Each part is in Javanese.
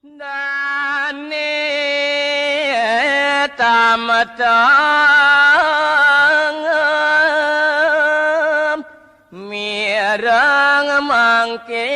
Dane tamatang mirang mangke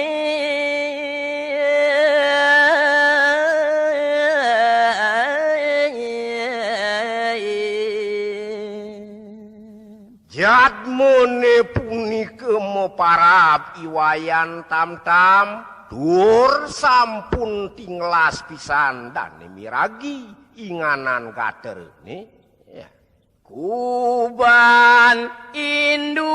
jadmone punika meparab iwayan tam-tam dur sampun tinglas pisan dane miragi inganan katerene ya. Kuban indu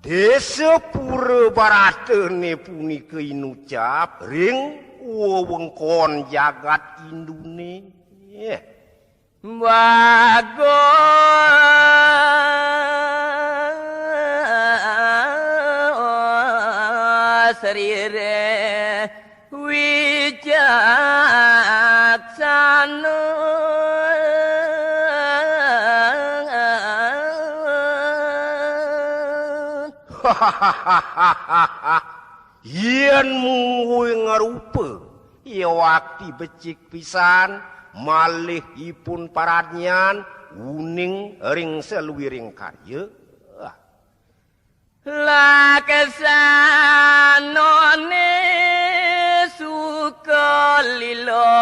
desa pura baratene punika inucap ring wewengkon jagat indune ya. Bagus rire wijaksana yen mung ngarupa ya wakti becik pisan malihipun paradnyan uning ring seluwiring karya lakasanone suka lilo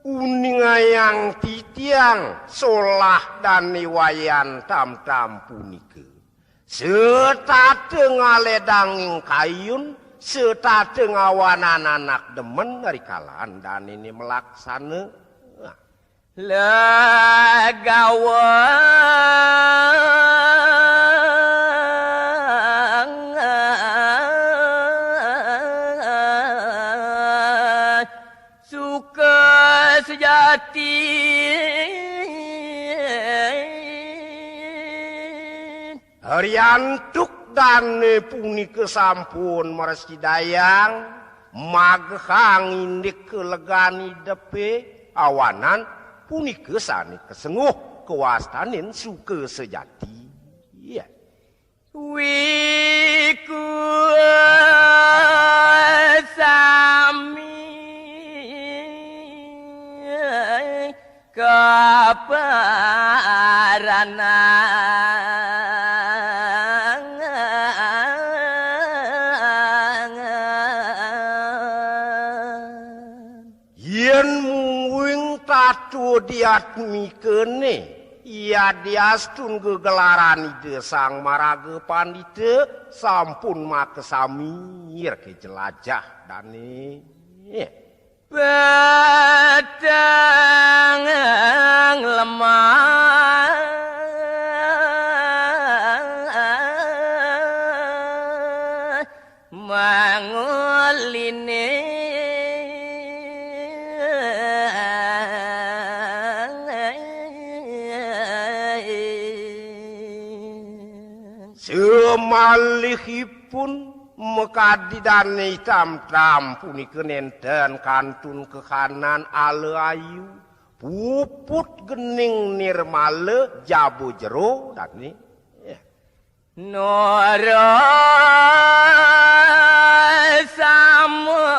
uning ayang titiang solah dan wayan tam-tam punika setateng aledanging kayun setateng awanan anak demen ngarikalan dan ini melaksana legawang suka sejati Haryantuk dane punika sampun maresi dayang maghang indik kelegani depe awanan punika sani kesenguh kewastanin suka sejati iya wiku sami kaparana diatmi kene ia diastun gegelaran ide sang maraga pandita sampun makesamir ke jelajah dane pedang lemah manguline semalihipun mekadi dane tam-tam punika nenten kantun ke kanan ale ayu puput gening nirmale jabu jero dane nora sama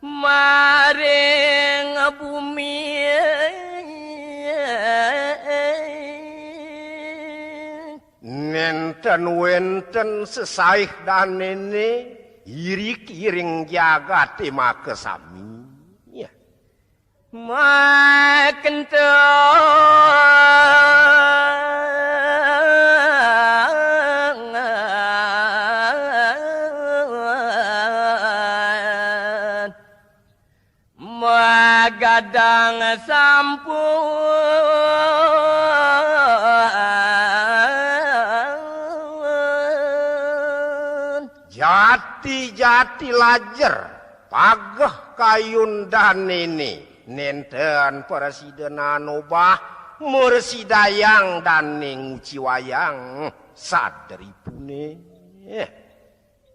maring bumi nenten wenten sesaih danene irik-iring jagat makesami ya magadang sampun jati-jati lajer pageh kayun dan ini nenten presiden obah Mursidayang dan nguci wayang saderipune.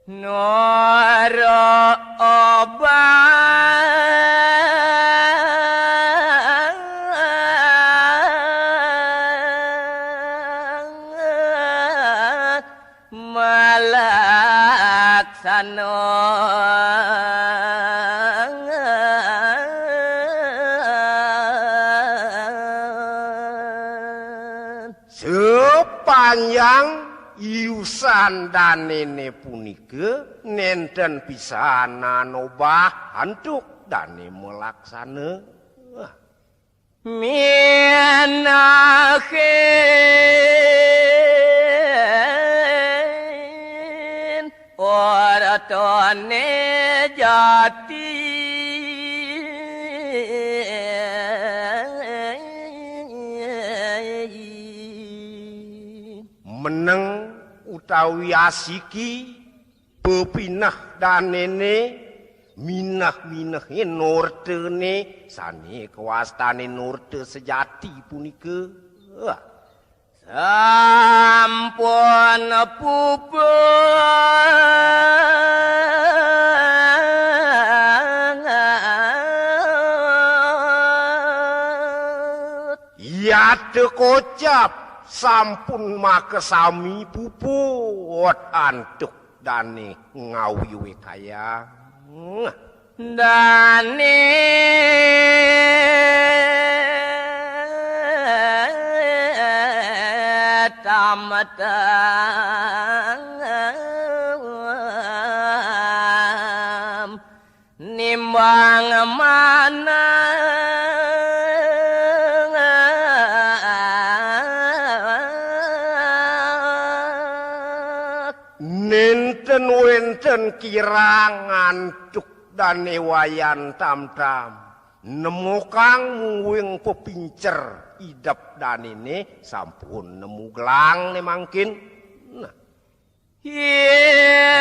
Nora obat malaksana sepanjang iusan danene punika nenten pisanan obah hantuk dane melaksana minahin oratone jati meneng utawi asiki pepinah danene minah-minahe nurtene sane kewastane nurte sejati punika sampun puput ya teu kocap sampun makesami puput antuk dane ngawiwe kaya dane tamatang nimbang mana nenten wenten kirang antuk dane wayan tam-tam nemu kang muwing pepincer idap danene sampun nemu gelang ne mangkin hidupe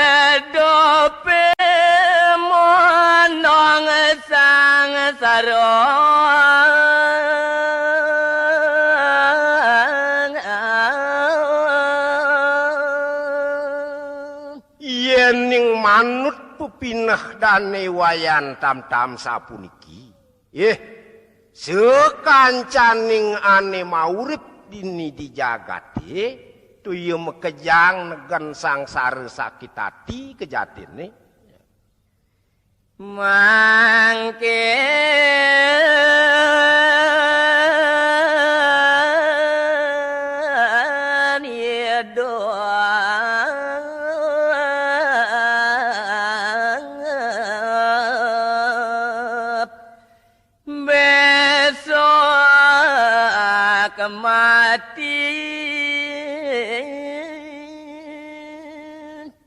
monong sang sarong yening manut pepinah dane wayan tam-tam sapuniki sekancaning ane maurip dini di jagate tuyu mekejang negen sangsara sakit hati kejatine mangke mati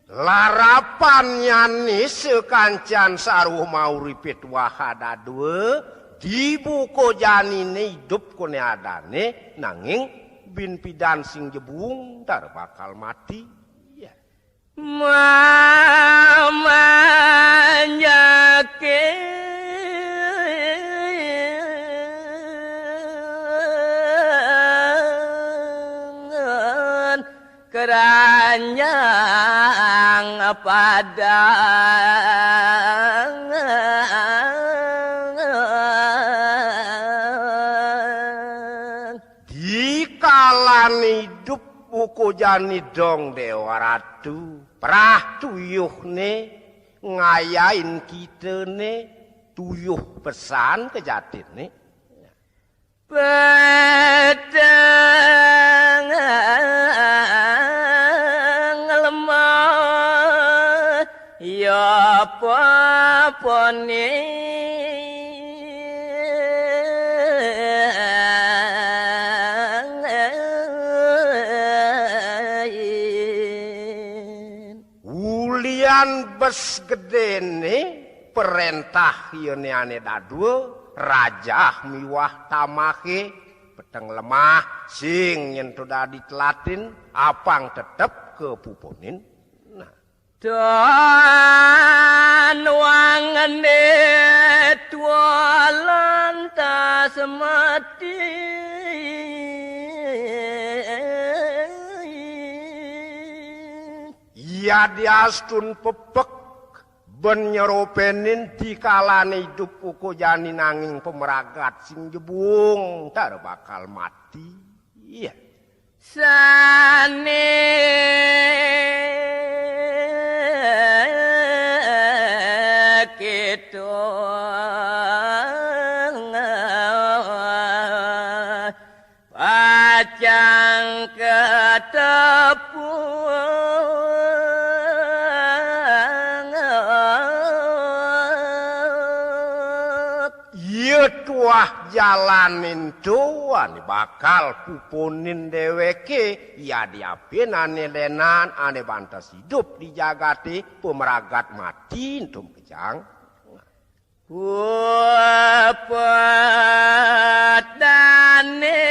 larapan nyani sekancan saruh mauripit wahada dua dibuko janine hidup kone adane nanging bin pidan sing jebung dar bakal mati mamanyake keranyang padang dikalan hidup buku jani dong dewa ratu perah tuyuhne ngayain kita ne tuyuh pesan kejatine pedang lemah ya papone ulian bes gedene perintah yene ane dadua rajah miwah tamahe peteng lemah sing nyentuh dadi telatin apang tetep kepuponin dan wangane tualan tas mati ya diastun pepek ben nyeropenin dikalane hidup uko jani nanging pemeragat sing jebung tar bakal mati iya sane kita pacang tuah jalanin doan bakal pupunin deweke ya diapin ane lenan ane bantas hidup di jagati pemeragat mati entum kejang padane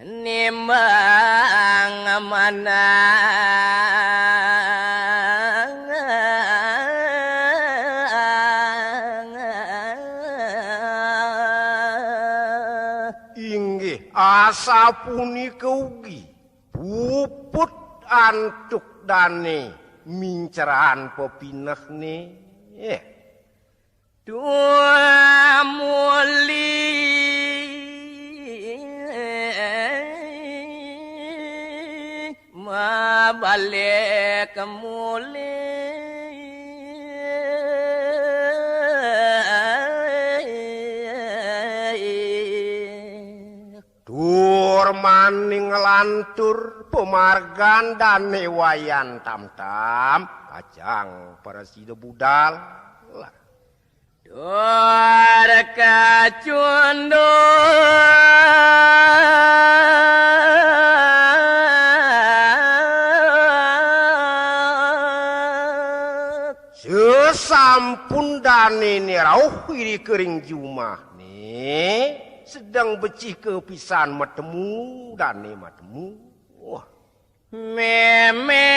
nimang manang inggih asa punika ugi puput antuk dane mincerahan pepineh ne dua muli ma balik tur maning lantur pemargan dan newayan tam-tam kacang presida budal dur kacundo sampun dane ni rauh iri kering jumah ni sedang becih kepisan matemu dane matemu wah meme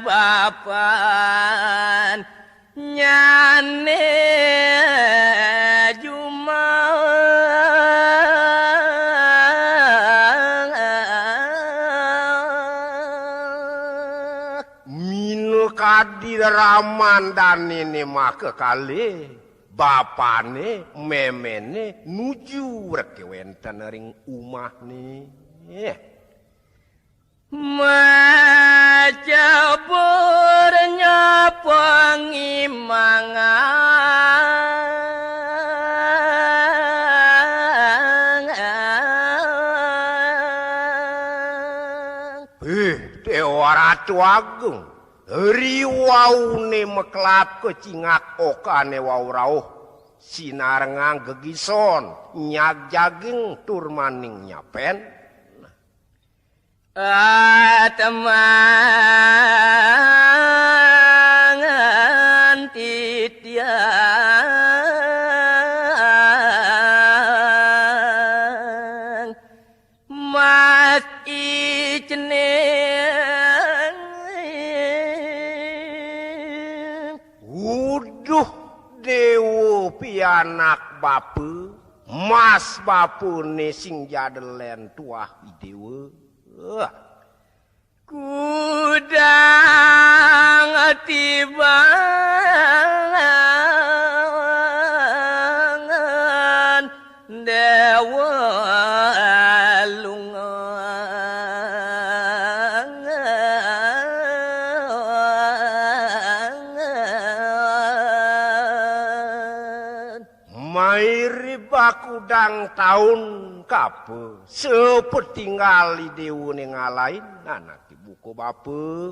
bapan nyane raman dan ini mah kekali bapane memene nuju rek wenten ring umah ni macaburnya pengimangan Dewa Ratu Agung riwaune meklap kecingak okane wau rauh sinar ngang gegison nyag jaging tur maning nyapen temangan titiang mas icne Dewa pianak bape mas bapune sing jadelen tuah idewa kudang tibangan dewa kudang tahun kape seperti ngali dewa ngalain anak ibuku bape